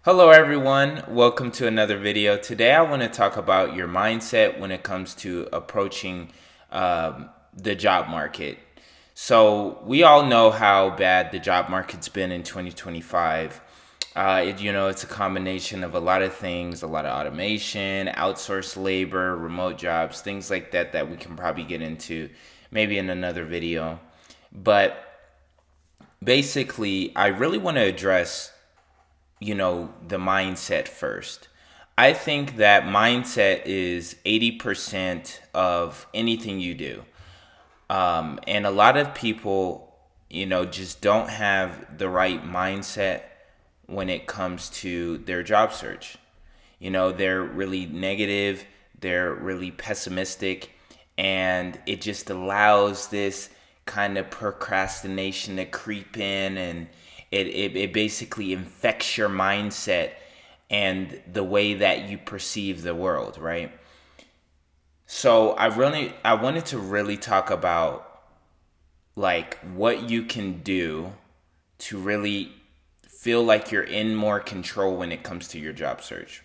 Hello everyone, welcome to another video. Today I want to talk about your mindset when it comes to approaching the job market. So we all know how bad the job market's been in 2025. It's a combination of a lot of things, a lot of automation, outsourced labor, remote jobs, things like that we can probably get into maybe in another video. But basically, I really want to address the mindset first. I think that mindset is 80% of anything you do. And a lot of people, just don't have the right mindset when it comes to their job search. They're really negative, they're really pessimistic, and it just allows this kind of procrastination to creep in, and it basically infects your mindset and the way that you perceive the world, right? So I wanted to really talk about like what you can do to really feel like you're in more control when it comes to your job search.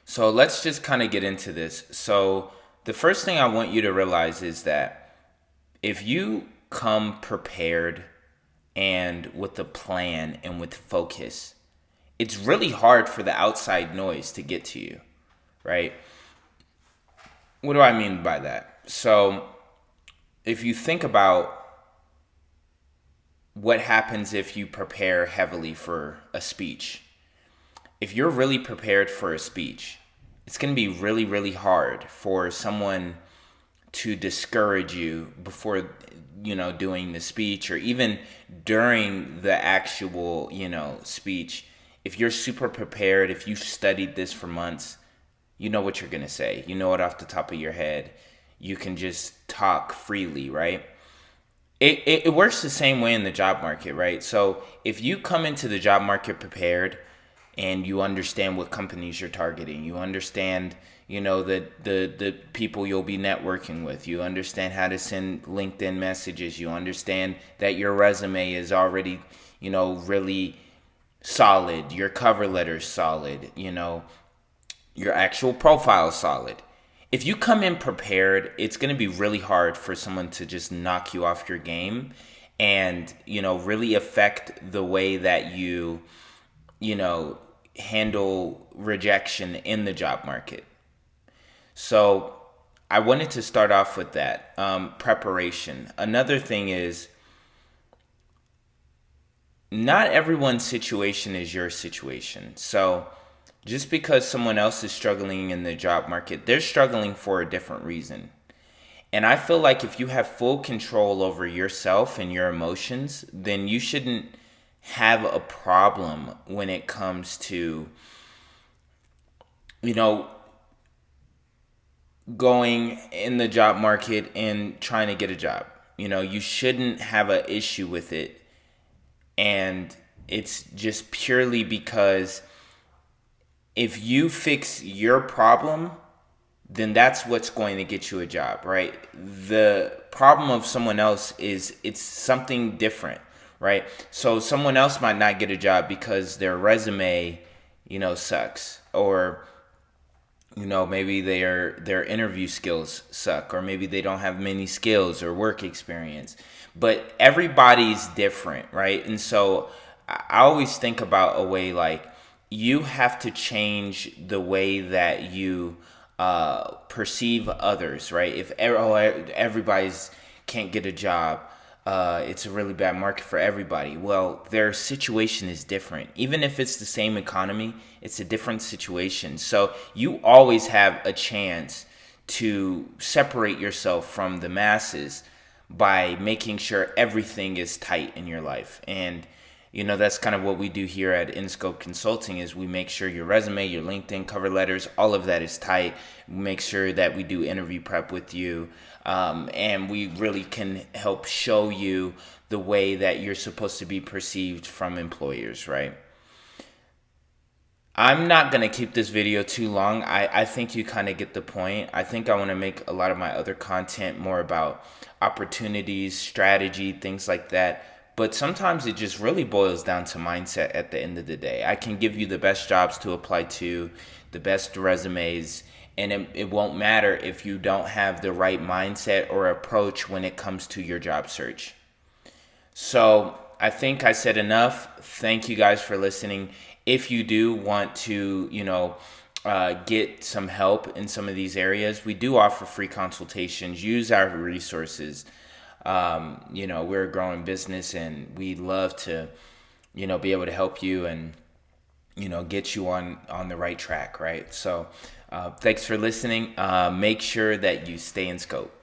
So let's just kind of get into this. So the first thing I want you to realize is that if you come prepared and with a plan and with focus, it's really hard for the outside noise to get to you, right? What do I mean by that? So if you think about what happens if you prepare heavily for a speech, if you're really prepared for a speech, it's going to be really, really hard for someone to discourage you before, doing the speech, or even during the actual, speech. If you're super prepared, if you studied this for months, you know what you're going to say. You know it off the top of your head. You can just talk freely, right? It works the same way in the job market, right? So if you come into the job market prepared and you understand what companies you're targeting, you understand, the people you'll be networking with, you understand how to send LinkedIn messages, you understand that your resume is already, really solid, your cover letter's solid, your actual profile is solid. If you come in prepared, it's going to be really hard for someone to just knock you off your game and, really affect the way that you know, handle rejection in the job market. So I wanted to start off with that preparation. Another thing is, not everyone's situation is your situation. So just because someone else is struggling in the job market, they're struggling for a different reason. And I feel like if you have full control over yourself and your emotions, then you shouldn't have a problem when it comes to, you know, going in the job market and trying to get a job. You shouldn't have an issue with it. And it's just purely because if you fix your problem, then that's what's going to get you a job, right? The problem of someone else is it's something different, right? So someone else might not get a job because their resume, sucks, or maybe their interview skills suck, or maybe they don't have many skills or work experience. But everybody's different, right? And so I always think about a way like you have to change the way that you perceive others, right? If everybody's can't get a job, it's a really bad market for everybody. Well, their situation is different. Even if it's the same economy, it's a different situation. So you always have a chance to separate yourself from the masses by making sure everything is tight in your life. And that's kind of what we do here at InScope Consulting is we make sure your resume, your LinkedIn cover letters, all of that is tight. We make sure that we do interview prep with you. And we really can help show you the way that you're supposed to be perceived from employers, right? I'm not going to keep this video too long. I think you kind of get the point. I think I want to make a lot of my other content more about opportunities, strategy, things like that. But sometimes it just really boils down to mindset at the end of the day. I can give you the best jobs to apply to, the best resumes, and it won't matter if you don't have the right mindset or approach when it comes to your job search. So I think I said enough. Thank you guys for listening. If you do want to, get some help in some of these areas, we do offer free consultations. Use our resources. We're a growing business, and we love to, be able to help you and, get you on the right track, right? So thanks for listening. Make sure that you stay in scope.